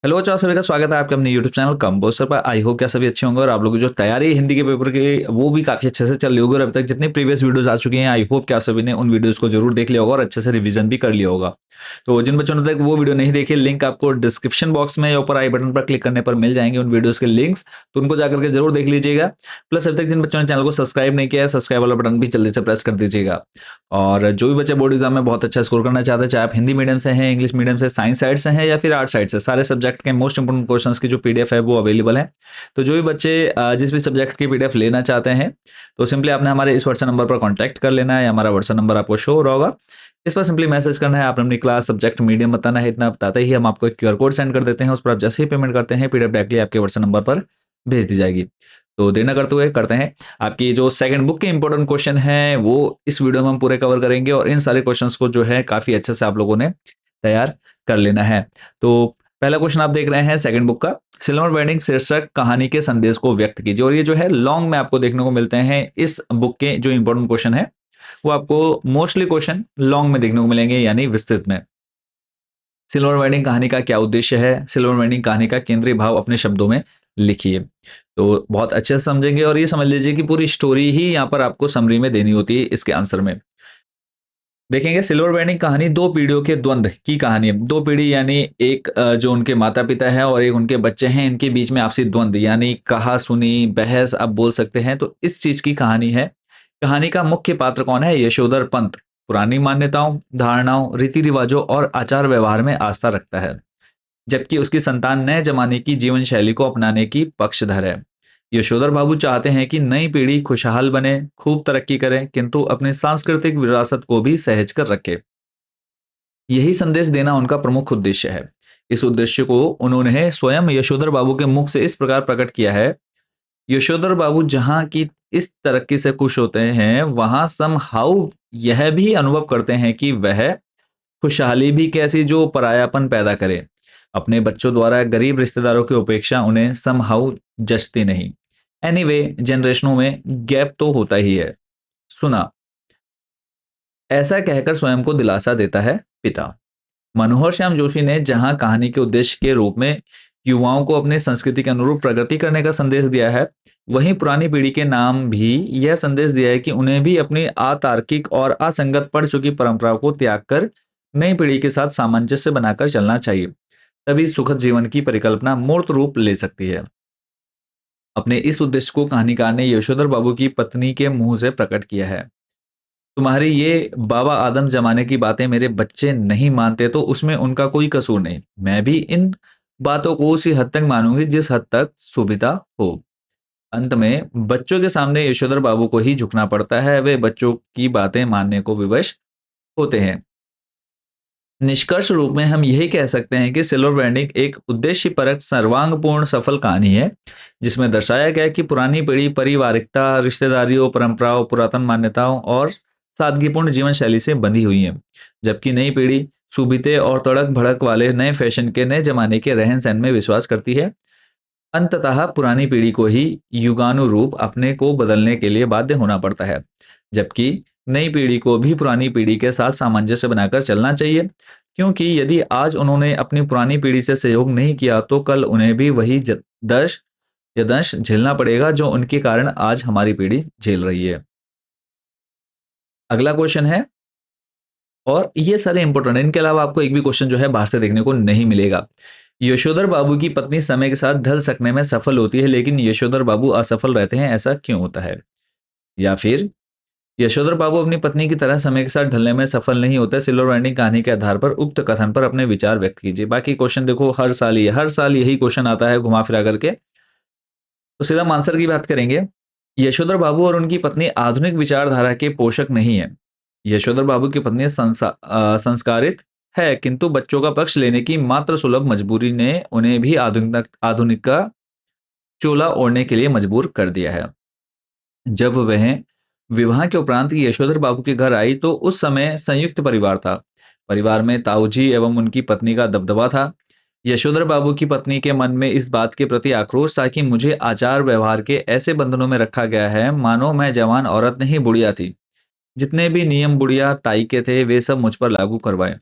Hello बच्चों, आप सभी का स्वागत है आपके अपने यूट्यूब चैनल कंपोस्टर पर। आई होप क्या सभी अच्छे होंगे और आप लोगों की जो तैयारी है हिंदी के पेपर की वो भी काफी अच्छे से चल रही होगी। और अभी तक जितने प्रीवियस वीडियोस आ चुके हैं, आई होप क्या आप सभी ने उन वीडियोस को जरूर देख लिया होगा और अच्छे से रिवीजन भी कर लिया होगा। तो जिन बच्चों ने तक वो वीडियो नहीं देखी, लिंक आपको डिस्क्रिप्शन बॉक्स में या ऊपर आई बटन पर क्लिक करने पर मिल जाएंगे उन वीडियोस के लिंक्स। तो उनको जाकर के जरूर देख लीजिएगा। प्लस अभी तक जिन बच्चों ने चैनल को सब्सक्राइब नहीं किया है, सब्सक्राइब वाला बटन भी जल्दी से प्रेस कर दीजिएगा। और जो भी बच्चे बोर्ड एग्जाम में बहुत अच्छा स्कोर करना चाहते हैं, चाहे आप हिंदी मीडियम से हैं, इंग्लिश मीडियम से, साइंस साइड से हैं या फिर आर्ट साइड से, सारे सब्जेक्ट के मोस्ट इंपोर्टेंट क्वेश्चंस की जो पीडीएफ है वो अवेलेबल है। तो जो भी बच्चे जिस भी सब्जेक्ट की पीडीएफ लेना चाहते हैं, तो सिंपली आपने हमारे इस व्हाट्सएप नंबर पर कॉन्टैक्ट कर लेना है। हमारा व्हाट्सएप नंबर आपको शो हो रहा होगा। इस पर सिंपली मैसेज करना है, आपने अपनी क्लास सब्जेक्ट मीडियम बताना है। इतना बताते ही हम आपको एक क्यूआर कोड सेंड कर देते हैं। उस पर आप जैसे ही पेमेंट करते हैं, पीडीएफ डायरेक्टली आपके व्हाट्सएप नंबर पर भेज दी जाएगी। तो देर न करते हुए करते हैं, आपकी जो सेकंड बुक के इंपॉर्टेंट क्वेश्चन हैं वो इस वीडियो में हम पूरे कवर करेंगे। और इन सारे क्वेश्चंस को जो है काफी अच्छे से आप लोगों ने तैयार कर लेना है। तो पहला क्वेश्चन आप देख रहे हैं सेकंड बुक का, सिल्वर वेडिंग शीर्षक कहानी के संदेश को व्यक्त कीजिए। और ये जो है लॉन्ग में आपको देखने को मिलते हैं। इस बुक के जो इंपॉर्टेंट क्वेश्चन है वो आपको मोस्टली क्वेश्चन लॉन्ग में देखने को मिलेंगे, यानी विस्तृत में। सिल्वर वेडिंग कहानी का क्या उद्देश्य है, सिल्वर वेडिंग कहानी का केंद्रीय भाव अपने शब्दों में लिखिए। तो बहुत अच्छे से समझेंगे और ये समझ लीजिए कि पूरी स्टोरी ही यहाँ पर आपको समरी में देनी होती है इसके आंसर में। देखेंगे सिल्वर वेडिंग कहानी दो पीढ़ियों के द्वंद्व की कहानी है। दो पीढ़ी यानी एक जो उनके माता पिता है और एक उनके बच्चे हैं, इनके बीच में आपसी द्वंद्व यानी कहा सुनी बहस आप बोल सकते हैं। तो इस चीज की कहानी है। कहानी का मुख्य पात्र कौन है? यशोधर पंत पुरानी मान्यताओं, धारणाओं, रीति रिवाजों और आचार व्यवहार में आस्था रखता है, जबकि उसकी संतान नए जमाने की जीवन शैली को अपनाने की पक्षधर है। यशोधर बाबू चाहते हैं कि नई पीढ़ी खुशहाल बने, खूब तरक्की करे, किंतु अपनी सांस्कृतिक विरासत को भी सहेज कर रखे। यही संदेश देना उनका प्रमुख उद्देश्य है। इस उद्देश्य को उन्होंने स्वयं यशोधर बाबू के मुख से इस प्रकार प्रकट किया है। यशोधर बाबू जहां की इस तरक्की से खुश होते हैं, वहां समहाउ यह भी अनुभव करते हैं कि वह खुशहाली भी कैसी जो परायापन पैदा करे। अपने बच्चों द्वारा गरीब रिश्तेदारों की उपेक्षा उन्हें समहाउ जचती नहीं। एनीवे, जनरेशनों में गैप तो होता ही है। सुना, ऐसा कहकर स्वयं को दिलासा देता है पिता। मनोहर श्याम जोशी ने जहां कहानी के उद्देश्य के रूप में युवाओं को अपनी संस्कृति के अनुरूप प्रगति करने का संदेश दिया है, वहीं पुरानी पीढ़ी के नाम भी यह संदेश दिया है कि उन्हें भी अपनी अतार्किक और असंगत पड़ चुकी परंपराओं को त्याग कर नई पीढ़ी के साथ सामंजस्य बनाकर चलना चाहिए। तभी सुखद जीवन की परिकल्पना मूर्त रूप ले सकती है। अपने इस उद्देश्य को कहानीकार ने यशोधर बाबू की पत्नी के मुंह से प्रकट किया है। तुम्हारी ये बाबा आदम जमाने की बातें मेरे बच्चे नहीं मानते तो उसमें उनका कोई कसूर नहीं। मैं भी इन बातों को उसी हद तक मानूंगी जिस हद तक सुविधा हो। अंत में बच्चों के सामने यशोधर बाबू को ही झुकना पड़ता है। वे बच्चों की बातें मानने को विवश होते हैं। निष्कर्ष रूप में हम यही कह सकते हैं कि सिल्वर ब्रांडिंग एक उद्देश्यपरक सर्वांगपूर्ण सफल कहानी है, जिसमें दर्शाया गया है कि पुरानी पीढ़ी पारिवारिकता, रिश्तेदारियों, परंपराओं, पुरातन मान्यताओं और सादगीपूर्ण जीवन शैली से बंधी हुई है, जबकि नई पीढ़ी सुबीते और तड़क भड़क वाले नए फैशन के, नए जमाने के रहन सहन में विश्वास करती है। अंततः पुरानी पीढ़ी को ही युगानुरूप अपने को बदलने के लिए बाध्य होना पड़ता है, जबकि नई पीढ़ी को भी पुरानी पीढ़ी के साथ सामंजस्य बनाकर चलना चाहिए, क्योंकि यदि आज उन्होंने अपनी पुरानी पीढ़ी से सहयोग नहीं किया तो कल उन्हें भी वही दर्श या दंश झेलना पड़ेगा जो उनके कारण आज हमारी पीढ़ी झेल रही है। अगला क्वेश्चन है, और ये सारे इंपॉर्टेंट है, इनके अलावा आपको एक भी क्वेश्चन जो है बाहर से देखने को नहीं मिलेगा। यशोधर बाबू की पत्नी समय के साथ ढल सकने में सफल होती है, लेकिन यशोधर बाबू असफल रहते हैं, ऐसा क्यों होता है? या फिर यशोधर बाबू अपनी पत्नी की तरह समय के साथ ढलने में सफल नहीं होते। सिल्वर लाइनिंग कहानी के आधार पर उक्त कथन पर अपने विचार व्यक्त कीजिए। बाकी क्वेश्चन देखो, हर साल यही क्वेश्चन आता है घुमा फिरा करके। तो सीधा हम आंसर की बात करेंगे। यशोधर बाबू और उनकी पत्नी आधुनिक विचारधारा के पोषक नहीं है। यशोधर बाबू की पत्नी संस्कारित है, किंतु बच्चों का पक्ष लेने की मात्र सुलभ मजबूरी ने उन्हें भी आधुनिक का चोला ओढ़ने के लिए मजबूर कर दिया है। जब वह विवाह के उपरांत यशोधर बाबू के घर आई तो उस समय संयुक्त परिवार था। परिवार में ताऊजी एवं उनकी पत्नी का दबदबा था। यशोधर बाबू की पत्नी के मन में इस बात के प्रति आक्रोश था कि मुझे आचार व्यवहार के ऐसे बंधनों में रखा गया है मानो मैं जवान औरत नहीं बुढ़िया थी। जितने भी नियम बुढ़िया ताई के थे वे सब मुझ पर लागू करवाए।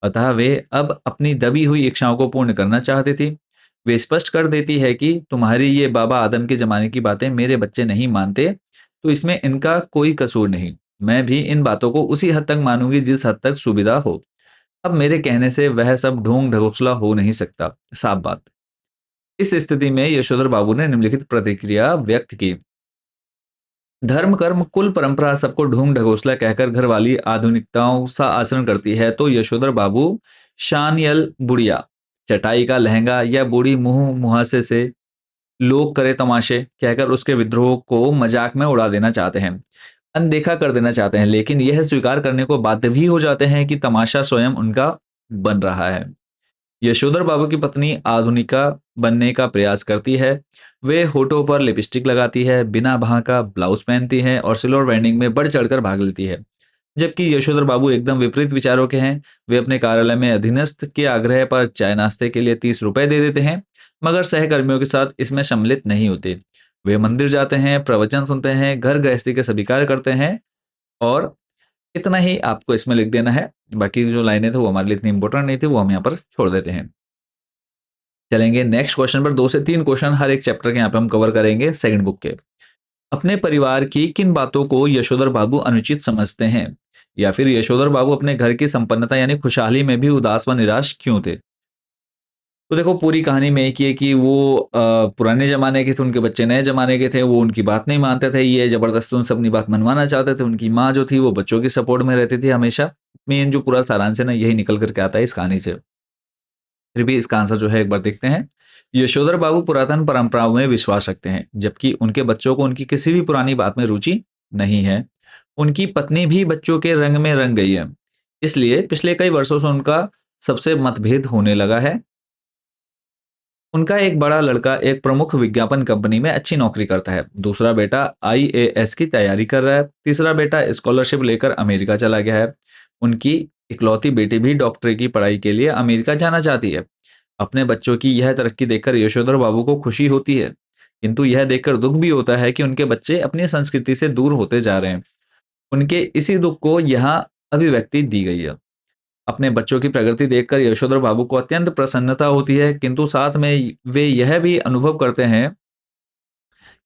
अतः वे अब अपनी दबी हुई इच्छाओं को पूर्ण करना चाहती थी। वे स्पष्ट कर देती है कि तुम्हारी ये बाबा आदम के ज़माने की बातें मेरे बच्चे नहीं मानते, तो इसमें इनका कोई कसूर नहीं। मैं भी इन बातों को उसी हद तक मानूँगी जिस हद तक सुविधा हो। अब मेरे कहने से वह सब ढोंग-ढकोसला हो नहीं सकता, साफ बात। इस स्थिति में यशोधर बाबू ने निम्नलिखित प्रतिक्रिया व्यक्त की। धर्म, कर्म, कुल, परंपरा सबको ढोंग-ढकोसला कहकर घरवाली आधुनिकताओं सा आचरण करती है, तो यशोधर बाबू शान-यल बुढ़िया, चटाई का लहंगा या बूढ़ी मुँह-मुहासे से लोग करे तमाशे कहकर उसके विद्रोह को मजाक में उड़ा देना चाहते हैं, अनदेखा कर देना चाहते हैं, लेकिन यह स्वीकार करने को बाध्य भी हो जाते हैं कि तमाशा स्वयं उनका बन रहा है। यशोधर बाबू की पत्नी आधुनिका बनने का प्रयास करती है। वे होठों पर लिपस्टिक लगाती है, बिना बाह का ब्लाउज पहनती है और सिल्वर वेंडिंग में बढ़ चढ़कर भाग लेती है। जबकि यशोधर बाबू एकदम विपरीत विचारों के हैं। वे अपने कार्यालय में अधीनस्थ के आग्रह पर चाय नाश्ते के लिए 30 रुपए दे देते हैं, मगर सहकर्मियों के साथ इसमें सम्मिलित नहीं होते। वे मंदिर जाते हैं, प्रवचन सुनते हैं, घर गृहस्थी के सभी कार्य करते हैं और इतना ही आपको इसमें लिख देना है। बाकी जो लाइनें थे वो हमारे लिए इतनी इंपॉर्टेंट नहीं थी, वो हम यहाँ पर छोड़ देते हैं। चलेंगे नेक्स्ट क्वेश्चन पर। 2 से 3 क्वेश्चन हर एक चैप्टर के यहाँ पे हम कवर करेंगे सेकंड बुक के। अपने परिवार की किन बातों को यशोधर बाबू अनुचित समझते हैं? या फिर यशोधर बाबू अपने घर की संपन्नता यानी खुशहाली में भी उदास व निराश क्यों थे? तो देखो पूरी कहानी में एक ये कि वो पुराने ज़माने के थे, उनके बच्चे नए ज़माने के थे, वो उनकी बात नहीं मानते थे, ये ज़बरदस्ती उनसे अपनी बात मनवाना चाहते थे। उनकी माँ जो थी वो बच्चों की सपोर्ट में रहती थी हमेशा। मेन जो पूरा सारांश है ना यही निकल कर के आता है इस कहानी से। फिर भी इसका आंसर जो है एक बार देखते हैं। यशोधर बाबू पुरातन परंपराओं में विश्वास रखते हैं, जबकि उनके बच्चों को उनकी किसी भी पुरानी बात में रुचि नहीं है। उनकी पत्नी भी बच्चों के रंग में रंग गई है। इसलिए पिछले कई वर्षों से उनका सबसे मतभेद होने लगा है। उनका एक बड़ा लड़का एक प्रमुख विज्ञापन कंपनी में अच्छी नौकरी करता है। दूसरा बेटा आईएएस की तैयारी कर रहा है। तीसरा बेटा स्कॉलरशिप लेकर अमेरिका चला गया है। उनकी इकलौती बेटी भी डॉक्टरी की पढ़ाई के लिए अमेरिका जाना चाहती है। अपने बच्चों की यह तरक्की देखकर यशोधर बाबू को खुशी होती है, किंतु यह देखकर दुख भी होता है कि उनके बच्चे अपनी संस्कृति से दूर होते जा रहे हैं। उनके इसी दुख को यहाँ अभिव्यक्ति दी गई है। अपने बच्चों की प्रगति देखकर यशोधर बाबू को अत्यंत प्रसन्नता होती है, किंतु साथ में वे यह भी अनुभव करते हैं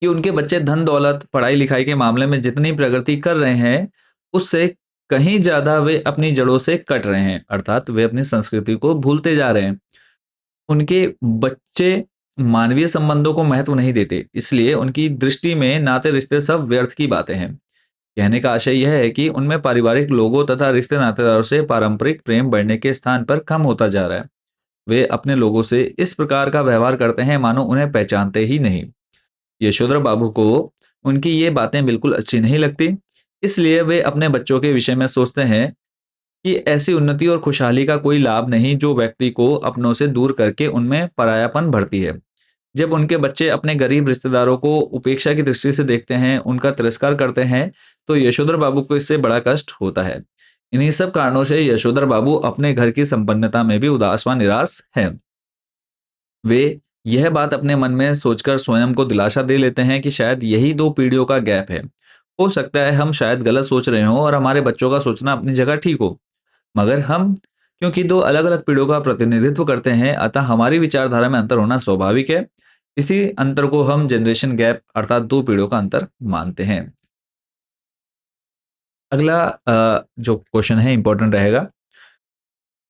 कि उनके बच्चे धन दौलत पढ़ाई लिखाई के मामले में जितनी प्रगति कर रहे हैं, उससे कहीं ज्यादा वे अपनी जड़ों से कट रहे हैं, अर्थात वे अपनी संस्कृति को भूलते जा रहे हैं। उनके बच्चे मानवीय संबंधों को महत्व नहीं देते, इसलिए उनकी दृष्टि में नाते रिश्ते सब व्यर्थ की बातें हैं। कहने का आशय यह है कि उनमें पारिवारिक लोगों तथा रिश्ते नातेदारों से पारंपरिक प्रेम बढ़ने के स्थान पर कम होता जा रहा है। वे अपने लोगों से इस प्रकार का व्यवहार करते हैं मानो उन्हें पहचानते ही नहीं। यशोधर बाबू को उनकी ये बातें बिल्कुल अच्छी नहीं लगती, इसलिए वे अपने बच्चों के विषय में सोचते हैं कि ऐसी उन्नति और खुशहाली का कोई लाभ नहीं जो व्यक्ति को अपनों से दूर करके उनमें परायापन भरती है। जब उनके बच्चे अपने गरीब रिश्तेदारों को उपेक्षा की दृष्टि से देखते हैं, उनका तिरस्कार करते हैं, तो यशोधर बाबू को इससे बड़ा कष्ट होता है। इन्हीं सब कारणों से यशोधर बाबू अपने घर की संपन्नता में भी उदास व निराश है। वे यह बात अपने मन में सोचकर स्वयं को दिलासा दे लेते हैं कि शायद यही 2 पीढ़ियों का गैप है। हो सकता है हम शायद गलत सोच रहे हों और हमारे बच्चों का सोचना अपनी जगह ठीक हो। मगर हम क्योंकि 2 अलग-अलग पीढ़ियों का प्रतिनिधित्व करते हैं, अतः हमारी विचारधारा में अंतर होना स्वाभाविक है। इसी अंतर को हम जनरेशन गैप अर्थात 2 पीढ़ियों का अंतर मानते हैं। अगला जो क्वेश्चन है इंपॉर्टेंट रहेगा।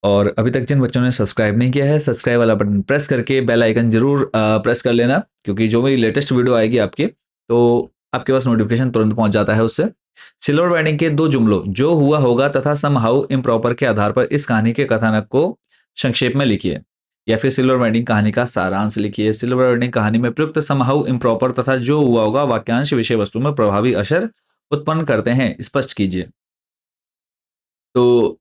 और अभी तक जिन बच्चों ने सब्सक्राइब नहीं किया है, सब्सक्राइब वाला बटन प्रेस करके बेल आइकन जरूर प्रेस कर लेना, क्योंकि जो मेरी लेटेस्ट वीडियो आएगी आपकी, तो आपके पास नोटिफिकेशन तुरंत पहुंच जाता है उससे। सिल्वर वेडिंग के 2 जुमलों जो हुआ होगा तथा समहाउ इम्प्रॉपर के आधार पर इस कहानी के कथानक को संक्षेप में लिखिए, या फिर सिल्वर वेडिंग कहानी का सारांश लिखिए। सिल्वर वेडिंग कहानी में प्रयुक्त समहाउ इम्प्रॉपर तथा जो हुआ होगा वाक्यांश विषय वस्तु में प्रभावी असर उत्पन्न करते हैं, स्पष्ट कीजिए। तो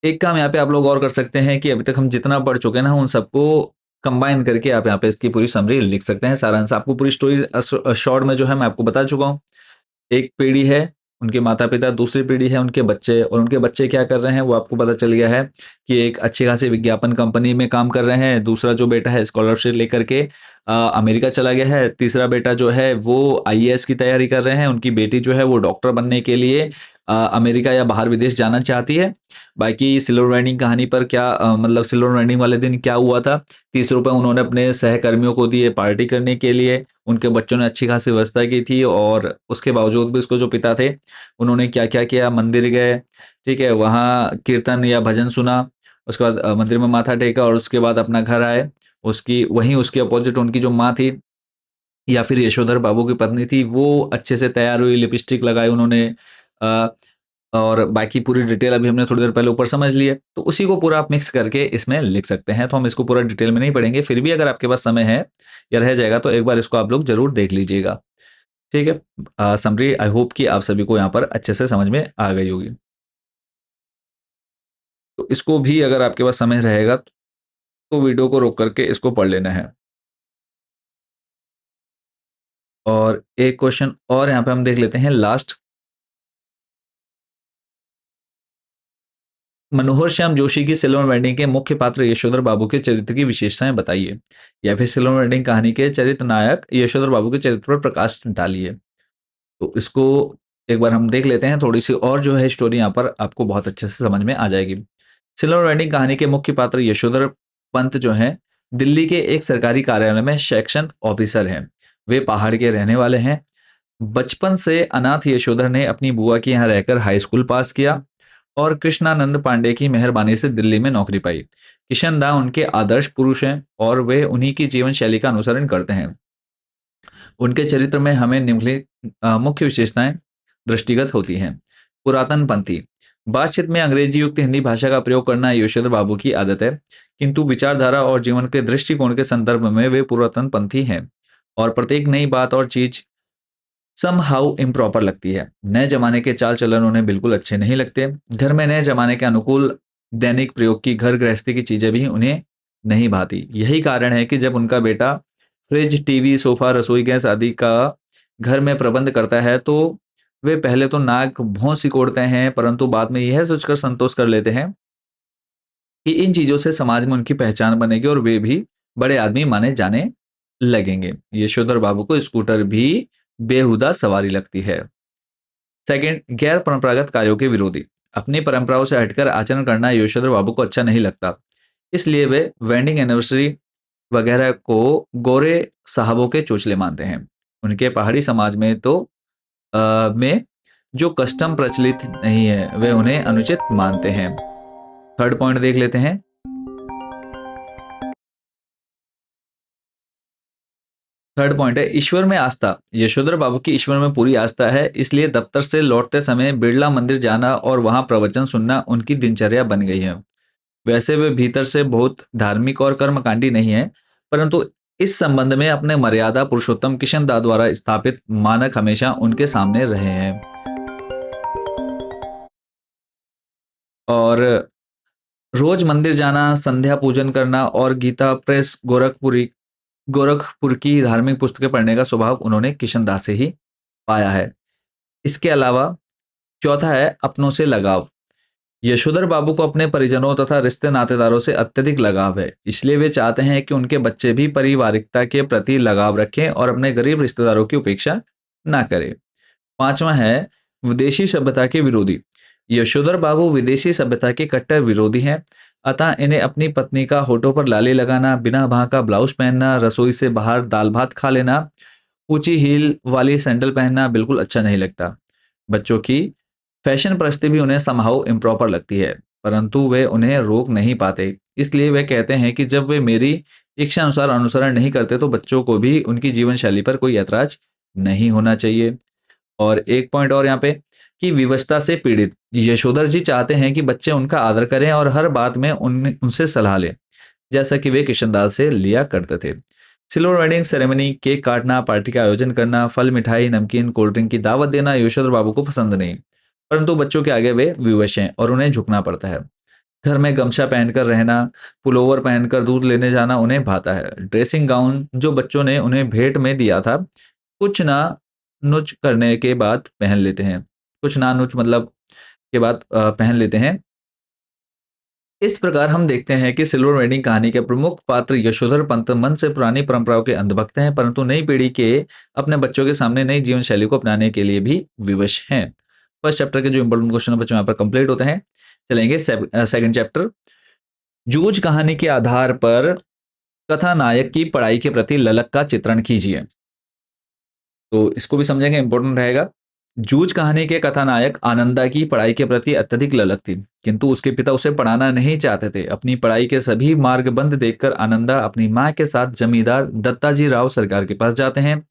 एक काम यहाँ पे आप लोग और कर सकते हैं कि अभी तक हम जितना पढ़ चुके हैं ना, उन सबको कंबाइन करके आप यहाँ पे इसकी पूरी समरी लिख सकते हैं, सारांश। आपको पूरी स्टोरी शॉर्ट में जो है मैं आपको बता चुका हूँ। एक पीढ़ी है, उनके माता-पिता, दूसरी पीढ़ी है उनके बच्चे, और उनके बच्चे क्या कर रहे हैं वो आपको पता चल गया है कि एक अच्छी खासी विज्ञापन कंपनी में काम कर रहे हैं। दूसरा जो बेटा है स्कॉलरशिप लेकर के अमेरिका चला गया है। तीसरा बेटा जो है वो आईएएस की तैयारी कर रहे हैं। उनकी बेटी जो है वो डॉक्टर बनने के लिए अमेरिका या बाहर विदेश जाना चाहती है। बाकी सिल्वर लाइनिंग कहानी पर क्या मतलब सिल्वर लाइनिंग वाले दिन क्या हुआ था, ₹30 उन्होंने अपने सहकर्मियों को दिए पार्टी करने के लिए, उनके बच्चों ने अच्छी खासी व्यवस्था की थी और उसके बावजूद भी उसको जो पिता थे, उन्होंने क्या-क्या किया, मंदिर गए, ठीक है? वहाँ कीर्तन या भजन सुना, उसके बाद मंदिर में माथा टेका और उसके बाद अपना घर आए। उसकी वहीं उसके अपोज़िट उनकी जो माँ थी या फिर यशोधर बाबू की पत्नी थी, वो अच्छे से तैयार हुई, लिपस्टिक लगाई उन्होंने अ, और बाकी पूरी डिटेल अभी हमने थोड़ी देर पहले ऊपर समझ ली है। तो उसी को पूरा आप मिक्स करके इसमें लिख सकते हैं। तो हम इसको पूरा डिटेल में नहीं पढ़ेंगे, फिर भी अगर आपके पास समय है या रह जाएगा तो एक बार इसको आप लोग ज़रूर देख लीजिएगा। ठीक है? समरी आई होप कि आप सभी को यहाँ पर अच्छे से समझ में आ गई होगी। तो इसको भी अगर आपके पास समय रहेगा तो वीडियो को रोक करके इसको पढ़ लेना है। और एक क्वेश्चन और यहाँ पे हम देख लेते हैं लास्ट। मनोहर श्याम जोशी की सिल्वर वेडिंग के मुख्य पात्र यशोधर बाबू के चरित्र की विशेषताएं बताइए, या फिर सिल्वर वेडिंग कहानी के चरित्र नायक यशोधर बाबू के चरित्र पर प्रकाश डालिए। तो इसको एक बार हम देख लेते हैं, थोड़ी सी और जो है स्टोरी यहाँ पर आपको बहुत अच्छे से समझ में आ जाएगी। सिल्वर वेडिंग कहानी के मुख्य पात्र यशोधर पंत जो हैं, दिल्ली के एक सरकारी कार्यालय में सेक्शन ऑफिसर हैं। वे पहाड़ के रहने वाले हैं। बचपन से अनाथ यशोधर ने अपनी बुआ के यहाँ रहकर हाई स्कूल पास किया और कृष्णानंद पांडे की मेहरबानी से दिल्ली में नौकरी पाई। किशन दा उनके आदर्श पुरुष हैं और वे उन्हीं की जीवन शैली का अनुसरण करते हैं। उनके चरित्र में हमें निम्नलिखित मुख्य विशेषताएं दृष्टिगत होती हैं। पुरातन पंथी, बातचीत में अंग्रेजी युक्त हिंदी भाषा का प्रयोग करना यशोधर बाबू की आदत है, किंतु विचारधारा और जीवन के दृष्टिकोण के संदर्भ में वे पुरातन पंथी हैं और प्रत्येक नई बात और चीज समहाउ इम्प्रॉपर लगती है। नए जमाने के चाल चलन उन्हें बिल्कुल अच्छे नहीं लगते। घर में नए जमाने के अनुकूल दैनिक प्रयोग की घर गृहस्थी की चीजें भी उन्हें नहीं भाती। यही कारण है कि जब उनका बेटा फ्रिज, टीवी, सोफा, रसोई गैस आदि का घर में प्रबंध करता है तो वे पहले तो नाक भौं सिकोड़ते हैं, परंतु बाद में यह सोचकर संतोष कर लेते हैं कि इन चीजों से समाज में उनकी पहचान बनेगी और वे भी बड़े आदमी माने जाने लगेंगे। यशोधर बाबू को स्कूटर भी बेहुदा सवारी लगती है। सेकंड, गैर परंपरागत कार्यों के विरोधी। अपनी परंपराओं से हटकर आचरण करना यशोधर बाबू को अच्छा नहीं लगता, इसलिए वे वेडिंग एनिवर्सरी वगैरह को गोरे साहबों के चोचले मानते हैं। उनके पहाड़ी समाज में तो में जो कस्टम प्रचलित नहीं है वे उन्हें अनुचित मानते हैं। थर्ड पॉइंट देख लेते हैं। थर्ड पॉइंट है ईश्वर में आस्था। यशोधर बाबू की ईश्वर में पूरी आस्था है, इसलिए दफ्तर से लौटते समय बिरला मंदिर जाना और वहां प्रवचन सुनना उनकी दिनचर्या बन गई है। वैसे वे भीतर से बहुत धार्मिक और कर्मकांडी नहीं है, परंतु इस संबंध में अपने मर्यादा पुरुषोत्तम किशन दा द्वारा स्थापित मानक हमेशा उनके सामने रहे हैं। और रोज मंदिर जाना, संध्या पूजन करना और गीता प्रेस गोरखपुर की धार्मिक पुस्तकें पढ़ने का स्वभाव उन्होंने किशन दास से ही पाया है। इसके अलावा चौथा है अपनों से लगाव। यशोधर बाबू को अपने परिजनों तथा रिश्ते नातेदारों से अत्यधिक लगाव है, इसलिए वे चाहते हैं कि उनके बच्चे भी पारिवारिकता के प्रति लगाव रखें और अपने गरीब रिश्तेदारों की उपेक्षा ना करें। पांचवा है विदेशी सभ्यता के विरोधी। यशोधर बाबू विदेशी सभ्यता के कट्टर विरोधी हैं, अतः इन्हें अपनी पत्नी का होठों पर लाली लगाना, बिना बाह का ब्लाउज पहनना, रसोई से बाहर दाल भात खा लेना, ऊंची हील वाली सैंडल पहनना बिल्कुल अच्छा नहीं लगता। बच्चों की फैशन परस्ती भी उन्हें समहाउ इम्प्रॉपर लगती है, परंतु वे उन्हें रोक नहीं पाते। इसलिए वे कहते हैं कि जब वे मेरी इच्छा अनुसार अनुसरण नहीं करते तो बच्चों को भी उनकी जीवन शैली पर कोई ऐतराज नहीं होना चाहिए। और एक पॉइंट और यहाँ पे कि विवशता से पीड़ित। यशोधर जी चाहते हैं कि बच्चे उनका आदर करें और हर बात में उनसे सलाह लें, जैसा कि वे किशनदास से लिया करते थे। सिल्वर वेडिंग सेरेमनी, केक काटना, पार्टी का आयोजन करना, फल, मिठाई, नमकीन, कोल्ड ड्रिंक की दावत देना यशोधर बाबू को पसंद नहीं, परंतु बच्चों के आगे वे विवश हैं और उन्हें झुकना पड़ता है। घर में गमछा पहनकर रहना, पुलोवर पहनकर दूध लेने जाना उन्हें भाता है। ड्रेसिंग गाउन जो बच्चों ने उन्हें भेंट में दिया था, कुछ ना नुच करने के बाद पहन लेते हैं। कुछ ना नुच मतलब के बाद पहन लेते हैं। इस प्रकार हम देखते हैं कि सिल्वर वेडिंग कहानी के प्रमुख पात्र यशोधर पंत मन से पुरानी परंपराओं के अंधभक्त हैं, परंतु नई पीढ़ी के अपने बच्चों के सामने नई जीवन शैली को अपनाने के लिए भी विवश हैं। फर्स्ट चैप्टर के जो इंपॉर्टेंट क्वेश्चन है बच्चों यहाँ पर कंप्लीट होते हैं। चलेंगे सेकंड चैप्टर। जूझ कहानी के आधार पर कथानायक की पढ़ाई के प्रति ललक का चित्रण कीजिए। तो इसको भी समझेंगे, इंपॉर्टेंट रहेगा। जूझ कहानी के कथानायक आनंदा की पढ़ाई के प्रति अत्यधिक ललक थी, किंतु उसके पिता उसे पढ़ाना नहीं चाहते थे। अपनी पढ़ाई के सभी मार्ग बंद देखकर आनंदा अपनी माँ के साथ जमींदार दत्ताजी राव सरकार के पास जाते हैं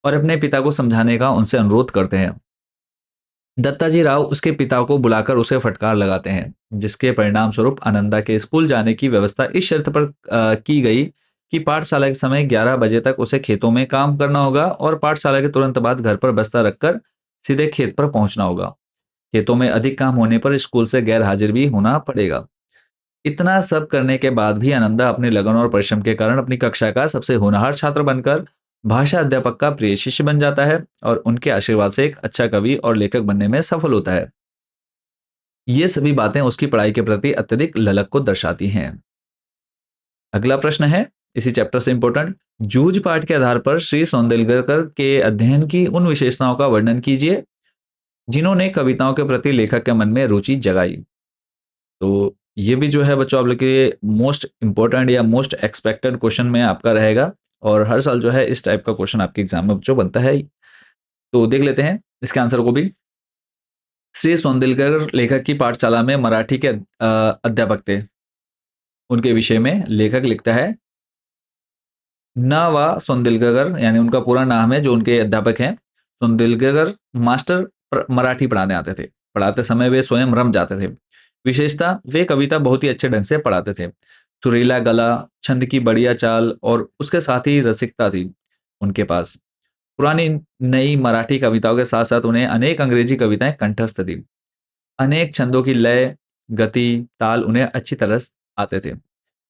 और अपने पिता को समझाने का उनसे अनुरोध करते हैं। दत्ताजी राव उसके पिता को बुलाकर उसे फटकार लगाते हैं, जिसके परिणाम स्वरूप आनंदा के स्कूल जाने की व्यवस्था इस शर्त पर की गई कि पाठशाला के समय 11 बजे तक उसे खेतों में काम करना होगा और पाठशाला के तुरंत बाद घर पर बस्ता रखकर सीधे खेत पर पहुंचना होगा। खेतों में अधिक काम होने पर स्कूल से गैर हाजिर भी होना पड़ेगा। इतना सब करने के बाद भी आनंदा अपने लगन और परिश्रम के कारण अपनी कक्षा का सबसे होनहार छात्र बनकर भाषा अध्यापक का प्रिय शिष्य बन जाता है और उनके आशीर्वाद से एक अच्छा कवि और लेखक बनने में सफल होता है। ये सभी बातें उसकी पढ़ाई के प्रति अत्यधिक ललक को दर्शाती हैं। अगला प्रश्न है इसी चैप्टर से इंपॉर्टेंट। जूझ पाठ के आधार पर श्री सौंदलगर के अध्ययन की उन विशेषताओं का वर्णन कीजिए जिन्होंने कविताओं के प्रति लेखक के मन में रुचि जगाई। तो ये भी जो है बच्चों आप लोग के मोस्ट इंपॉर्टेंट या मोस्ट एक्सपेक्टेड क्वेश्चन में आपका रहेगा, और हर साल जो है इस टाइप का क्वेश्चन आपके एग्जाम में बच्चों बनता है। तो देख लेते हैं इसके आंसर को भी। श्री सौंदलकर लेखक की पाठशाला में मराठी के अध्यापक थे। उनके विषय में लेखक लिखता है न वा सौंदलगर, यानी उनका पूरा नाम है जो उनके अध्यापक हैं। सौंदलगर मास्टर मराठी पढ़ाने आते थे। पढ़ाते समय वे स्वयं रम जाते थे। विशेषता, वे कविता बहुत ही अच्छे ढंग से पढ़ाते थे। सुरीला गला, छंद की बढ़िया चाल और उसके साथ ही रसिकता थी उनके पास। पुरानी नई मराठी कविताओं के साथ साथ उन्हें अनेक अंग्रेजी कविताएं कंठस्थ थी। अनेक छंदों की लय, गति, ताल उन्हें अच्छी तरह आते थे।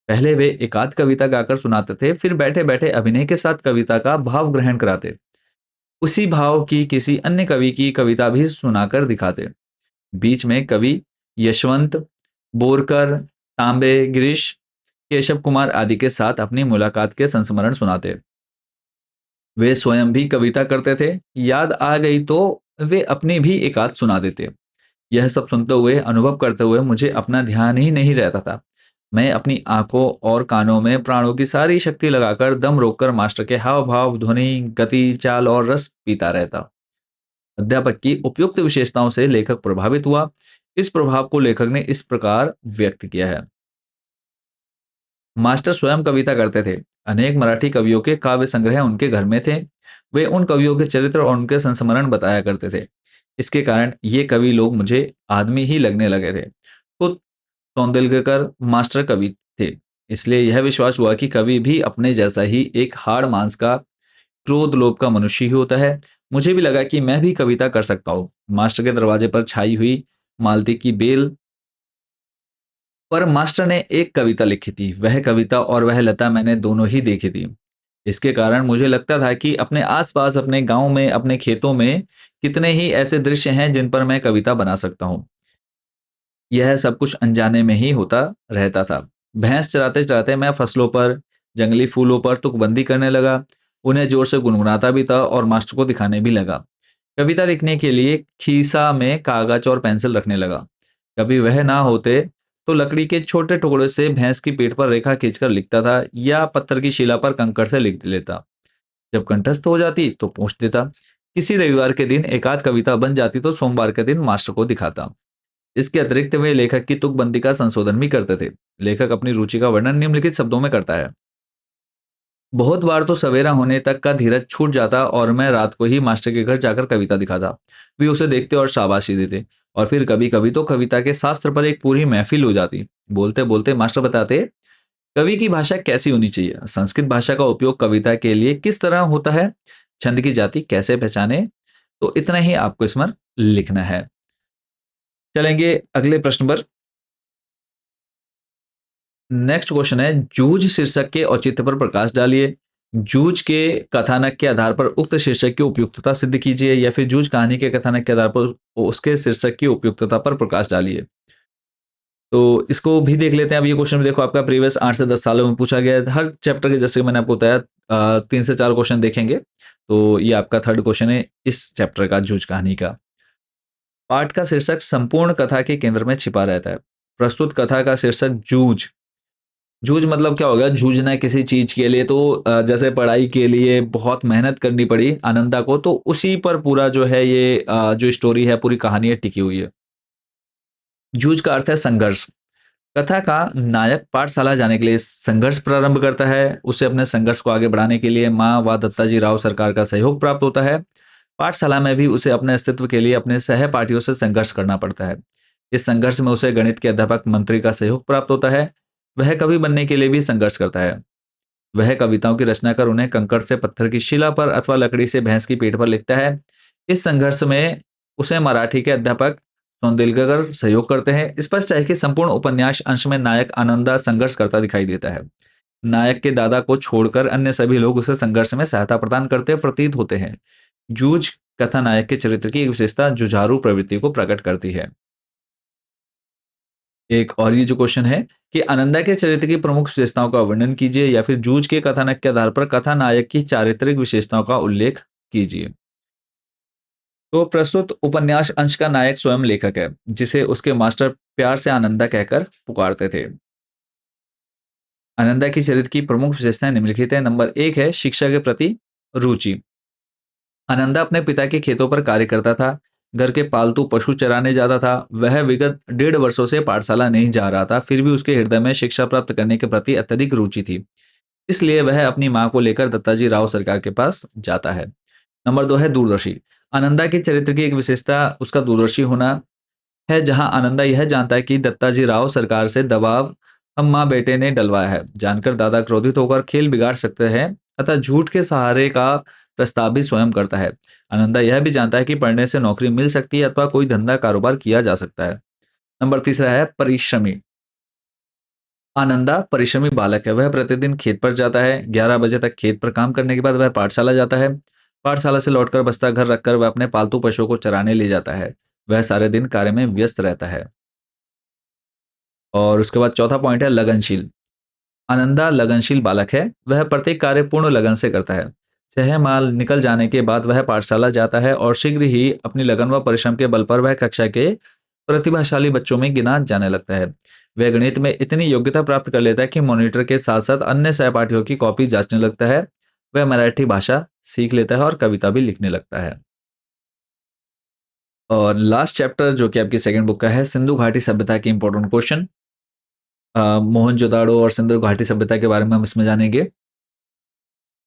पहले वे एकाध कविता गाकर सुनाते थे, फिर बैठे बैठे अभिनय के साथ कविता का भाव ग्रहण कराते। उसी भाव की किसी अन्य कवि की कविता भी सुनाकर दिखाते। बीच में कवि यशवंत, बोरकर, तांबे, गिरीश, केशव कुमार आदि के साथ अपनी मुलाकात के संस्मरण सुनाते। वे स्वयं भी कविता करते थे। याद आ गई तो वे अपनी भी एकाध सुना देते। यह सब सुनते हुए, अनुभव करते हुए मुझे अपना ध्यान ही नहीं रहता था। मैं अपनी आंखों और कानों में प्राणों की सारी शक्ति लगाकर दम रोककर मास्टर के हाव भाव, ध्वनि, गति, चाल और रस पीता रहता। अध्यापक की उपयुक्त विशेषताओं से लेखक प्रभावित हुआ। इस प्रभाव को लेखक ने इस प्रकार व्यक्त किया है। मास्टर स्वयं कविता करते थे। अनेक मराठी कवियों के काव्य संग्रह उनके घर में थे। वे उन कवियों के चरित्र और उनके संस्मरण बताया करते थे। इसके कारण ये कवि लोग मुझे आदमी ही लगने लगे थे। खुद सौंदलकर मास्टर कवि थे, इसलिए यह विश्वास हुआ कि कवि भी अपने जैसा ही एक हाड़ मांस का, क्रोध लोभ का मनुष्य ही होता है। मुझे भी लगा कि मैं भी कविता कर सकता हूँ। मास्टर के दरवाजे पर छाई हुई मालती की बेल पर मास्टर ने एक कविता लिखी थी। वह कविता और वह लता मैंने दोनों ही देखी थी। इसके कारण मुझे लगता था कि अपने आसपास, अपने गांव में, अपने खेतों में कितने ही ऐसे दृश्य हैं जिन पर मैं कविता बना सकता हूँ। यह सब कुछ अनजाने में ही होता रहता था। भैंस चराते चराते मैं फसलों पर, जंगली फूलों पर तुकबंदी करने लगा। उन्हें जोर से गुनगुनाता भी था और मास्टर को दिखाने भी लगा। कविता लिखने के लिए खीसा में कागज और पेंसिल रखने लगा। कभी वह ना होते तो लकड़ी के छोटे टुकड़े से भैंस की पीठ पर रेखा खींचकर लिखता था या पत्थर की शिला पर कंकड़ से लिख लेता। जब कंठस्थ हो जाती तो पूछ देता। किसी रविवार के दिन एकाध कविता बन जाती तो सोमवार के दिन मास्टर को दिखाता। इसके अतिरिक्त वे लेखक की तुकबंदी का संशोधन भी करते थे। लेखक अपनी रुचि का वर्णन निम्नलिखित शब्दों में करता है। बहुत बार तो सवेरा होने तक का धीरज छूट जाता और मैं रात को ही मास्टर के घर जाकर कविता दिखाता। वे उसे देखते और शाबाशी देते। और फिर कभी कभी तो कविता के शास्त्र पर एक पूरी महफिल हो जाती। बोलते बोलते मास्टर बताते, कवि की भाषा कैसी होनी चाहिए, संस्कृत भाषा का उपयोग कविता के लिए किस तरह होता है, छंद की जाति कैसे पहचाने। तो इतना ही आपको इसमें लिखना है। चलेंगे अगले प्रश्न पर। नेक्स्ट क्वेश्चन है, जूझ शीर्षक के औचित्य पर प्रकाश डालिए। जूझ के कथानक के आधार पर उक्त शीर्षक की उपयुक्तता सिद्ध कीजिए, या फिर जूझ कहानी के कथानक के आधार पर उसके शीर्षक की उपयुक्तता पर प्रकाश डालिए। तो इसको भी देख लेते हैं। अब ये क्वेश्चन भी देखो, आपका प्रीवियस 8 से 10 सालों में पूछा गया है। हर चैप्टर के, जैसे मैंने आपको बताया, 3 से 4 क्वेश्चन देखेंगे। तो ये आपका थर्ड क्वेश्चन है इस चैप्टर का, जूझ कहानी का। पाठ का शीर्षक संपूर्ण कथा के केंद्र में छिपा रहता है। प्रस्तुत कथा का शीर्षक जूझ। जूझ मतलब क्या होगा? जूझना किसी चीज के लिए, तो जैसे पढ़ाई के लिए बहुत मेहनत करनी पड़ी आनंदा को, तो उसी पर पूरा जो है ये जो स्टोरी है, पूरी कहानी है, टिकी हुई है। जूझ का अर्थ है संघर्ष। कथा का नायक पाठशाला जाने के लिए संघर्ष प्रारंभ करता है। उसे अपने संघर्ष को आगे बढ़ाने के लिए माँ व दत्ताजी राव सरकार का सहयोग प्राप्त होता है। पाठशाला में भी उसे अपने अस्तित्व के लिए अपने सहपाठियों से संघर्ष करना पड़ता है। इस संघर्ष में उसे गणित के अध्यापक मंत्री का सहयोग प्राप्त होता है। वह कवि बनने के लिए भी संघर्ष करता है। वह कविताओं की रचना कर उन्हें कंकड़ से पत्थर की शिला पर अथवा लकड़ी से भैंस की पीठ पर लिखता है। इस संघर्ष में उसे मराठी के अध्यापक सौंदिलकर सहयोग करते हैं। स्पष्ट है कि संपूर्ण उपन्यास अंश में नायक आनंदा संघर्ष करता दिखाई देता है। नायक के दादा को छोड़कर अन्य सभी लोग उसे संघर्ष में सहायता प्रदान करते प्रतीत होते हैं। जूझ कथा नायक के चरित्र की एक विशेषता जुझारू प्रवृत्ति को प्रकट करती है। एक और ये जो क्वेश्चन है कि आनंदा के चरित्र की प्रमुख विशेषताओं का वर्णन कीजिए, या फिर जूझ के कथानक के आधार पर कथा नायक की चारित्रिक विशेषताओं का उल्लेख कीजिए। तो प्रस्तुत उपन्यास अंश का नायक स्वयं लेखक है, जिसे उसके मास्टर प्यार से आनंदा कहकर पुकारते थे। आनंदा की चरित्र की प्रमुख विशेषताएं निम्नलिखित है। नंबर 1 है शिक्षा के प्रति रुचि। आनंदा अपने पिता के खेतों पर कार्य करता था, घर के पालतू पशु चराने जाता था। वह विगत 1.5 वर्षों से पाठशाला नहीं जा रहा था, फिर भी उसके हृदय में शिक्षा प्राप्त करने के प्रति अत्यधिक रुचि थी। इसलिए वह अपनी माँ को लेकर दत्ताजी राव सरकार के पास जाता है। नंबर 2 है दूरदर्शी। आनंदा के चरित्र की एक विशेषता उसका दूरदर्शी होना है, जहां आनंदा यह जानता है कि दत्ताजी राव सरकार से दबाव हम माँ बेटे ने डलवाया है। जानकर दादा क्रोधित होकर खेल बिगाड़ सकते हैं, अतः झूठ के सहारे का प्रस्ताव भी स्वयं करता है। आनंदा यह भी जानता है कि पढ़ने से नौकरी मिल सकती है अथवा कोई धंधा कारोबार किया जा सकता है। नंबर तीसरा है परिश्रमी। आनंदा परिश्रमी बालक है। वह प्रतिदिन खेत पर जाता है। 11 बजे तक खेत पर काम करने के बाद वह पाठशाला जाता है। पाठशाला से लौटकर बस्ता घर रखकर वह अपने पालतू पशुओं को चराने ले जाता है। वह सारे दिन कार्य में व्यस्त रहता है। और उसके बाद चौथा पॉइंट है लगनशील। आनंदा लगनशील बालक है। वह प्रत्येक कार्य पूर्ण लगन से करता है। 6 माह निकल जाने के बाद वह पाठशाला जाता है और शीघ्र ही अपनी लगन व परिश्रम के बल पर वह कक्षा के प्रतिभाशाली बच्चों में गिना जाने लगता है। वह गणित में इतनी योग्यता प्राप्त कर लेता है कि मॉनिटर के साथ साथ अन्य सहपाठियों की कॉपी जांचने लगता है। वह मराठी भाषा सीख लेता है और कविता भी लिखने लगता है। और लास्ट चैप्टर जो कि आपकी सेकंड बुक का है, सिंधु घाटी सभ्यता के इंपॉर्टेंट क्वेश्चन। मोहनजोदाड़ो और सिंधु घाटी सभ्यता के बारे में हम इसमें जानेंगे।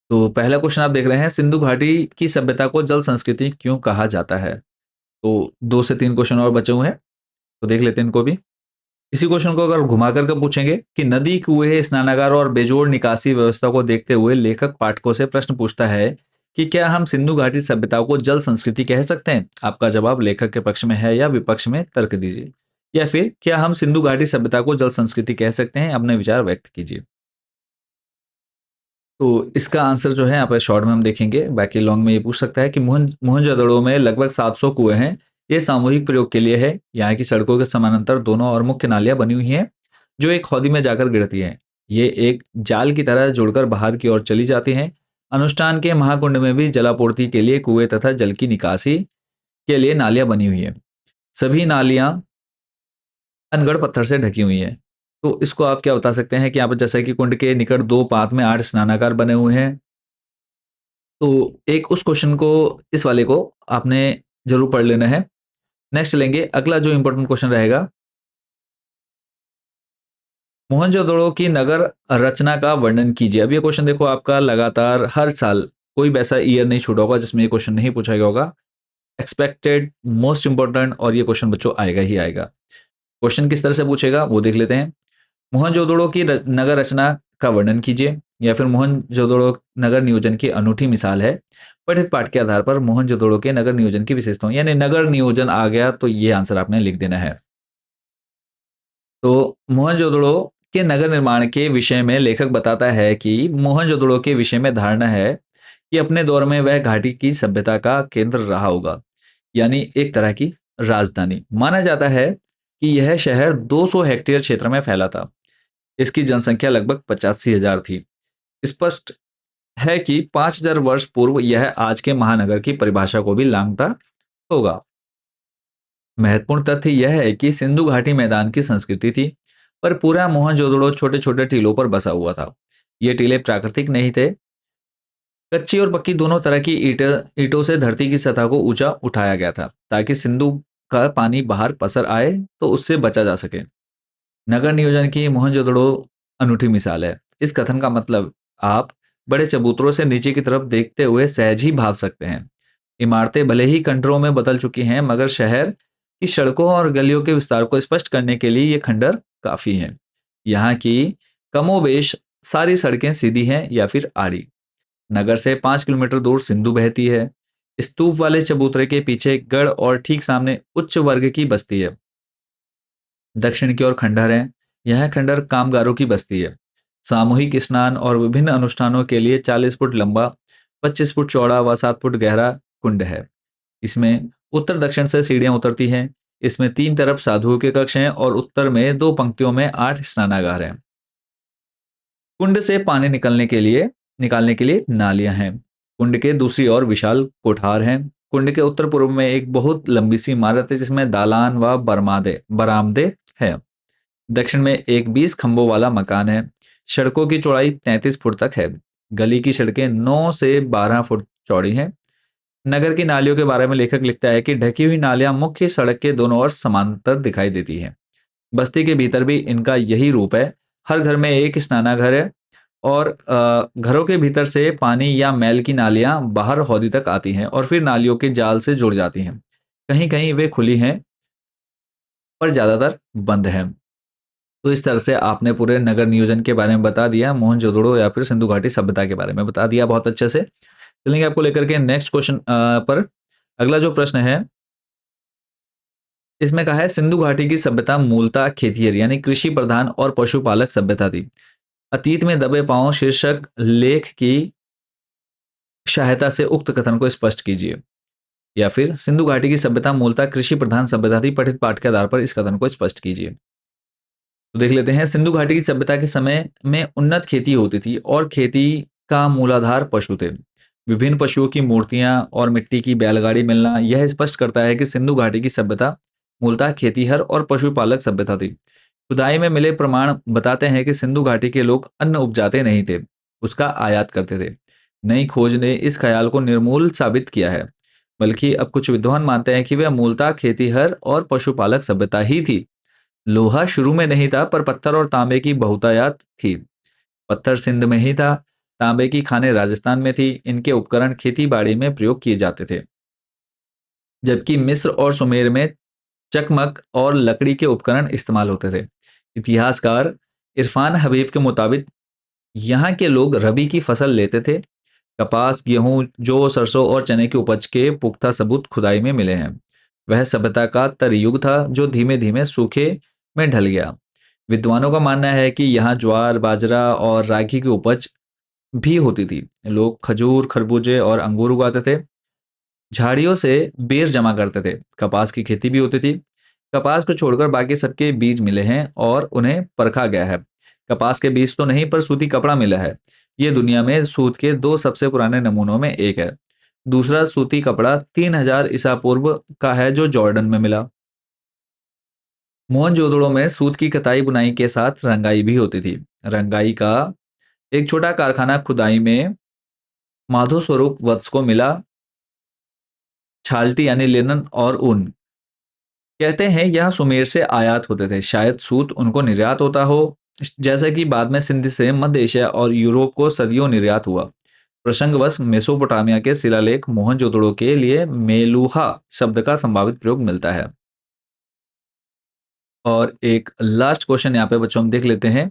तो पहला क्वेश्चन आप देख रहे हैं, सिंधु घाटी की सभ्यता को जल संस्कृति क्यों कहा जाता है? तो 2 से 3 क्वेश्चन और बचे हुए हैं, तो देख लेते हैं इनको भी। इसी क्वेश्चन को अगर घुमा करके पूछेंगे कि नदी, कुएं, स्नानागार और बेजोड़ निकासी व्यवस्था को देखते हुए लेखक पाठकों से प्रश्न पूछता है कि क्या हम सिंधु घाटी सभ्यता को जल संस्कृति कह सकते हैं? आपका जवाब लेखक के पक्ष में है या विपक्ष में, तर्क दीजिए। या फिर क्या हम सिंधु घाटी सभ्यता को जल संस्कृति कह सकते हैं? अपने विचार व्यक्त कीजिए। तो इसका आंसर जो है यहाँ पे शॉर्ट में हम देखेंगे, बाकी लॉन्ग में ये पूछ सकता है कि मोहनजोदड़ो में लगभग 700 कुएं हैं। ये सामूहिक प्रयोग के लिए है। यहाँ की सड़कों के समानांतर दोनों और मुख्य नालियां बनी हुई हैं, जो एक हौदी में जाकर गिरती हैं। ये एक जाल की तरह जुड़कर बाहर की ओर चली जाती हैं। अनुष्ठान के महाकुंड में भी जलापूर्ति के लिए कुएं तथा जल की निकासी के लिए नालियां बनी हुई हैं। सभी नालियां अनगढ़ पत्थर से ढकी हुई हैं। तो इसको आप क्या बता सकते हैं कि यहाँ पर जैसे कि कुंड के निकट 2 पात में 8 स्नानागार बने हुए हैं। तो एक उस क्वेश्चन को, इस वाले को आपने जरूर पढ़ लेना है। नेक्स्ट लेंगे अगला जो इंपॉर्टेंट क्वेश्चन रहेगा, मोहनजोदड़ो की नगर रचना का वर्णन कीजिए। अब ये क्वेश्चन देखो आपका लगातार हर साल कोई भी ऐसा ईयर नहीं छूटा होगा जिसमें ये क्वेश्चन नहीं पूछा गया होगा। एक्सपेक्टेड, मोस्ट इंपॉर्टेंट, और ये क्वेश्चन बच्चों आएगा ही आएगा। क्वेश्चन किस तरह से पूछेगा वो देख लेते हैं। मोहनजोदड़ो की नगर रचना का वर्णन कीजिए, या फिर मोहनजोदड़ो नगर नियोजन की अनूठी मिसाल है। पठित पाठ के आधार पर मोहनजोदड़ो के नगर नियोजन की विशेषताओं, यानी नगर नियोजन आ गया तो ये आंसर आपने लिख देना है। तो मोहनजोदड़ो के नगर निर्माण के विषय में लेखक बताता है कि मोहनजोदड़ो के विषय में धारणा है कि अपने दौर में वह घाटी की सभ्यता का केंद्र रहा होगा, यानी एक तरह की राजधानी। माना जाता है कि यह शहर 200 हेक्टेयर क्षेत्र में फैला था। इसकी जनसंख्या लगभग 85,000 थी। स्पष्ट है कि 5,000 वर्ष पूर्व यह आज के महानगर की परिभाषा को भी लांघता होगा। महत्वपूर्ण तथ्य यह है कि सिंधु घाटी मैदान की संस्कृति थी, पर पूरा मोहनजोदड़ो छोटे छोटे टीलों पर बसा हुआ था। ये टीले प्राकृतिक नहीं थे, कच्ची और पक्की दोनों तरह की ईंटों से धरती की सतह को ऊंचा उठाया गया था, ताकि सिंधु का पानी बाहर पसर आए तो उससे बचा जा सके। नगर नियोजन की मोहनजोदड़ो अनूठी मिसाल है। इस कथन का मतलब आप बड़े चबूतरों से नीचे की तरफ देखते हुए सहज ही भाव सकते हैं। इमारतें भले ही खंडरों में बदल चुकी हैं, मगर शहर की सड़कों और गलियों के विस्तार को स्पष्ट करने के लिए ये खंडर काफी हैं। यहाँ की कमोबेश सारी सड़कें सीधी हैं या फिर आड़ी। नगर से 5 किलोमीटर दूर सिंधु बहती है। स्तूप वाले चबूतरे के पीछे गढ़ और ठीक सामने उच्च वर्ग की बस्ती है। दक्षिण की ओर खंडहर है। यह खंडहर कामगारों की बस्ती है। सामूहिक स्नान और विभिन्न अनुष्ठानों के लिए 40 फुट लंबा, 25 फुट चौड़ा व 7 फुट गहरा कुंड है। इसमें उत्तर दक्षिण से सीढ़ियां उतरती हैं। इसमें 3 तरफ साधुओं के कक्ष हैं और उत्तर में 2 पंक्तियों में 8 स्नानागार हैं। कुंड से पानी निकालने के लिए नालियां हैं। कुंड के दूसरी ओर विशाल कोठार हैं। कुंड के उत्तर पूर्व में एक बहुत लंबी सी इमारत है, जिसमें दालान व बरमादे बरामदे हैं। दक्षिण में एक 20 खंभों वाला मकान है। सड़कों की चौड़ाई 33 फुट तक है। गली की सड़कें 9 से 12 फुट चौड़ी हैं। नगर की नालियों के बारे में लेखक लिखता है कि ढकी हुई नालियां मुख्य सड़क के दोनों ओर समांतर दिखाई देती हैं। बस्ती के भीतर भी इनका यही रूप है। हर घर में एक स्नानाघर है और घरों के भीतर से पानी या मैल की नालियां बाहर हौदी तक आती हैं और फिर नालियों के जाल से जुड़ जाती हैं। कहीं कहीं वे खुली हैं, पर ज्यादातर बंद हैं। तो इस तरह से आपने पूरे नगर नियोजन के बारे में बता दिया, मोहनजोदड़ो या फिर सिंधु घाटी सभ्यता के बारे में बता दिया बहुत अच्छे से। चलेंगे आपको लेकर के नेक्स्ट क्वेश्चन पर। अगला जो प्रश्न है, इसमें कहा है सिंधु घाटी की सभ्यता मूलतः खेतिहर यानी कृषि प्रधान और पशुपालक सभ्यता थी। अतीत में दबे पांव शीर्षक लेख की सहायता से उक्त कथन को स्पष्ट कीजिए। या फिर सिंधु घाटी की सभ्यता मूलतः कृषि प्रधान सभ्यता थी, पठित पाठ के आधार पर इस कथन को स्पष्ट कीजिए। तो देख लेते हैं। सिंधु घाटी की सभ्यता के समय में उन्नत खेती होती थी और खेती का मूलाधार पशु थे। विभिन्न पशुओं की मूर्तियां और मिट्टी की बैलगाड़ी मिलना यह स्पष्ट करता है कि सिंधु घाटी की सभ्यता मूलतः खेतीहर और पशुपालक सभ्यता थी। खुदाई में मिले प्रमाण बताते हैं कि सिंधु घाटी के लोग अन्न उपजाते नहीं थे, उसका आयात करते थे। नई खोज ने इस ख्याल को निर्मूल साबित किया है। बल्कि अब कुछ विद्वान मानते हैं कि वह मूलतः खेतीहर और पशुपालक सभ्यता ही थी। लोहा शुरू में नहीं था, पर पत्थर और तांबे की बहुतायत थी। पत्थर सिंध में ही था, तांबे की खानें राजस्थान में थी। इनके उपकरण खेती बाड़ी में प्रयोग किए जाते थे, जबकि मिस्र और सुमेर में चकमक और लकड़ी के उपकरण इस्तेमाल होते थे। इतिहासकार इरफान हबीब के मुताबिक यहाँ के लोग रबी की फसल लेते थे। कपास, गेहूं, जौ, सरसों और चने की उपज के पुख्ता सबूत खुदाई में मिले हैं। वह सभ्यता का तरयुग था जो धीमे धीमे सूखे में ढल गया। विद्वानों का मानना है कि यहाँ ज्वार, बाजरा और रागी की उपज भी होती थी। लोग खजूर, खरबूजे और अंगूर उगाते थे। झाड़ियों से बेर जमा करते थे। कपास की खेती भी होती थी। कपास को छोड़कर बाकी सबके बीज मिले हैं और उन्हें परखा गया है। कपास के बीज तो नहीं, पर सूती कपड़ा मिला है। ये दुनिया में सूत के 2 सबसे पुराने नमूनों में एक है। दूसरा सूती कपड़ा 3000 ईसा पूर्व का है, जो जॉर्डन में मिला। मोहनजोदड़ो में सूत की कताई बुनाई के साथ रंगाई भी होती थी। रंगाई का एक छोटा कारखाना खुदाई में माधो स्वरूप वत्स को मिला। छाल्टी यानी लिनन और ऊन, कहते हैं यह सुमेर से आयात होते थे। शायद सूत उनको निर्यात होता हो, जैसा कि बाद में सिंध से मध्य एशिया और यूरोप को सदियों निर्यात हुआ। प्रसंगवश मेसोपोटामिया के शिलालेख मोहनजोदड़ो के लिए मेलुहा शब्द का संभावित प्रयोग मिलता है। और एक लास्ट क्वेश्चन यहाँ पे बच्चों हम देख लेते हैं,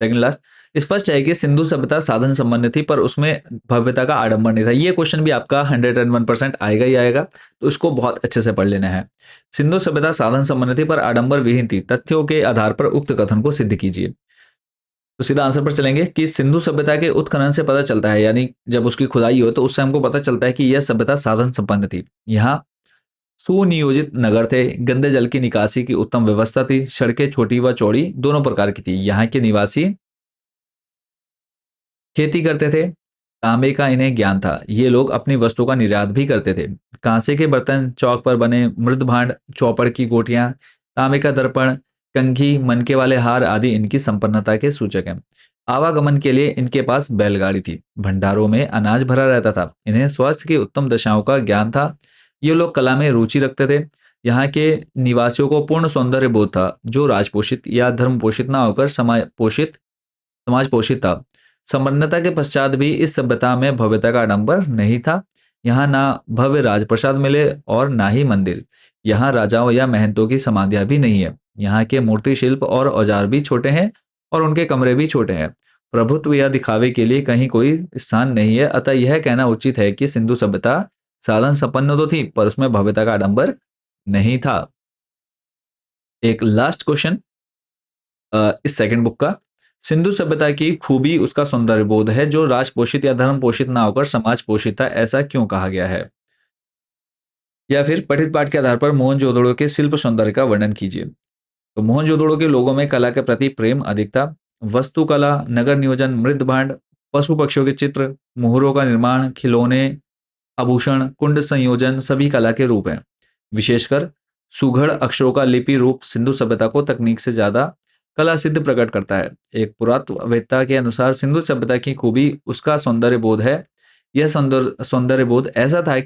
सेकंड लास्ट। स्पष्ट है कि सिंधु सभ्यता साधन संबंधी थी, पर उसमें भव्यता का आडंबर नहीं था। ये क्वेश्चन भी आपका 101% आएगा ही आएगा, तो इसको बहुत अच्छे से पढ़ लेना है। सिंधु सभ्यता साधन संबंधी थी पर आडंबर विहीन थी। तथ्यों के आधार पर उक्त कथन को सिद्ध कीजिए। तो सीधा आंसर पर चलेंगे कि सिंधु सभ्यता के उत्खनन से पता चलता है, यानी जब उसकी खुदाई हो तो उससे हमको पता चलता है कि यह सभ्यता साधन संपन्न थी। यहाँ सुनियोजित नगर थे, गंदे जल की निकासी की उत्तम व्यवस्था थी, सड़कें छोटी व चौड़ी दोनों प्रकार की थी। यहाँ के निवासी खेती करते थे, तांबे का इन्हें ज्ञान था। ये लोग अपनी वस्तु का निर्यात भी करते थे। कांसे के बर्तन, चौक पर बने मृद भांड, चौपड़ की गोटियां, तांबे का दर्पण, कंघी, मनके वाले हार आदि इनकी संपन्नता के सूचक हैं। आवागमन के लिए इनके पास बैलगाड़ी थी। भंडारों में अनाज भरा रहता था। इन्हें स्वास्थ्य की उत्तम दशाओं का ज्ञान था। ये लोग कला में रुचि रखते थे। यहाँ के निवासियों को पूर्ण सौंदर्य बोध था, जो राजपोषित या धर्म पोषित ना होकर समाज पोषित था। संपन्नता के पश्चात भी इस सभ्यता में भव्यता का आडंबर नहीं था। यहाँ ना भव्य राजप्रसाद मिले और ना ही मंदिर। यहाँ राजाओं या महंतों की समाधियां भी नहीं है। यहाँ के मूर्ति शिल्प और औजार भी छोटे हैं और उनके कमरे भी छोटे हैं। प्रभुत्व या दिखावे के लिए कहीं कोई स्थान नहीं है। अतः यह कहना उचित है कि सिंधु सभ्यता साधन संपन्न तो थी, पर उसमें भव्यता का आडंबर नहीं था। एक लास्ट क्वेश्चन इस सेकंड बुक का। सिंधु सभ्यता की खूबी उसका सौंदर्य बोध है, जो राज पोषित या धर्म पोषित ना होकर समाज पोषित था। ऐसा क्यों कहा गया है? या फिर पठित पाठ के आधार पर मोहनजोदड़ो के शिल्प सौंदर्य का वर्णन कीजिए। तो मोहनजोदड़ो के लोगों में कला के प्रति प्रेम अधिक था। वस्तुकला, नगर नियोजन, मृद भांड, पशु पक्षियों के चित्र, मोहरों का निर्माण, खिलौने, आभूषण, कुंड संयोजन सभी कला के रूप हैं। विशेषकर सुघड़ अक्षरों का लिपि रूप सिंधु सभ्यता को तकनीक से ज्यादा कला सिद्ध प्रकट करता है। एक पुरातत्ववेत्ता के अनुसार सिंधु सभ्यता की खूबी उसका सौंदर्य बोध है। यह सौंदर्य बोध ऐसा था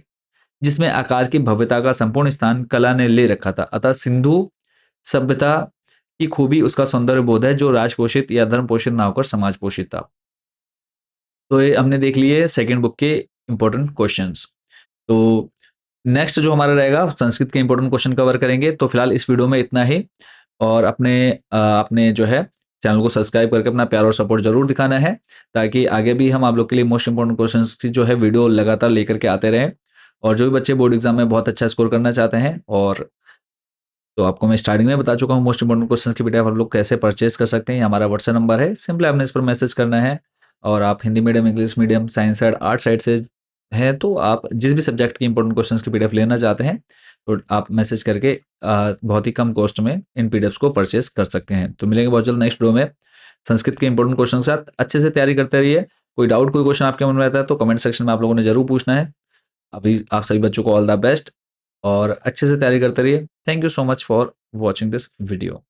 जिसमें आकार की भव्यता का संपूर्ण स्थान कला ने ले रखा था। अतः सिंधु सभ्यता की खूबी उसका सौंदर्य बोध है, जो राजपोषित या धर्म पोषित ना होकर समाज पोषित था। तो ये हमने देख लिए सेकंड बुक के इंपॉर्टेंट क्वेश्चंस। तो नेक्स्ट जो हमारा रहेगा संस्कृत के इंपॉर्टेंट क्वेश्चन कवर करेंगे। तो फिलहाल इस वीडियो में इतना ही। और अपने जो है चैनल को सब्सक्राइब करके अपना प्यार और सपोर्ट जरूर दिखाना है, ताकि आगे भी हम आप लोग के लिए मोस्ट इंपॉर्टेंट क्वेश्चंस की जो है वीडियो लगातार लेकर के आते रहें। और जो भी बच्चे बोर्ड एग्जाम में बहुत अच्छा स्कोर करना चाहते हैं, और तो आपको मैं स्टार्टिंग में बता चुका हूँ मोस्ट इंपॉर्टेंट क्वेश्चंस की पीडीएफ आप लोग कैसे परचेज कर सकते हैं। ये हमारा व्हाट्सएप नंबर है, सिंपली आपने इस पर मैसेज करना है। और आप Hindi medium, English medium, science side, art side से हैं, तो आप जिस भी सब्जेक्ट की इंपॉर्टेंट क्वेश्चंस की पीडीएफ लेना चाहते हैं, तो आप मैसेज करके बहुत ही कम कॉस्ट में इन पीडीएफ्स को परचेज कर सकते हैं। तो मिलेंगे बहुत जल्द नेक्स्ट वीडियो में संस्कृत के इंपॉर्टेंट क्वेश्चन के साथ। अच्छे से तैयारी करते रहिए। कोई डाउट, कोई क्वेश्चन आपके मन में रहता है तो कमेंट सेक्शन में आप लोगों ने जरूर पूछना है। अभी आप सभी बच्चों को ऑल द बेस्ट और अच्छे से तैयारी करते रहिए। Thank you so much for watching this video.